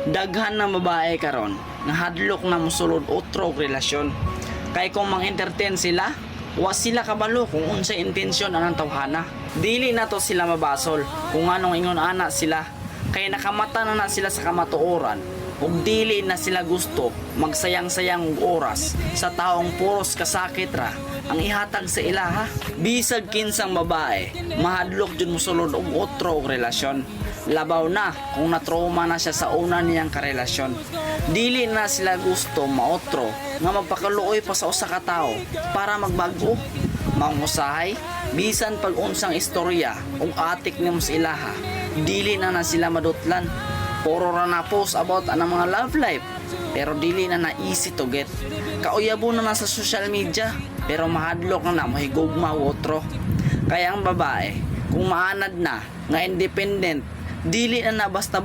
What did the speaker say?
Daghan na babae karon nga hadlok na mosulod otro relasyon. Kay kung mang-entertain sila, wa sila kabalo kung unsay intensyon anang tawhana. Dili na to sila mabasol kung anong ingon ana sila. Kay nakamata na sila sa kamatuoran ug dili na sila gusto magsayang-sayang og oras sa taong puros kasakit ra ang ihatag sa ilaha. Bisag kinsang babae, mahadlok jud mosulod og otro og relasyon. Labaw na kung natrauma na siya sa una niyang karelasyon. Dili na sila gusto maotro nga magpakaluoy pa sa usa ka tawo para magbago. Mangusahay, bisan pag unsang istorya ug atik nimo sa ilaha, dili na sila madutlan. Puro ra na post about anang mga love life, pero dili na easy to get. Kauyabo na sa social media, pero mahadlok na mahigugma o otro. Kaya ang babae, kung maanad na nga independent, dili na basta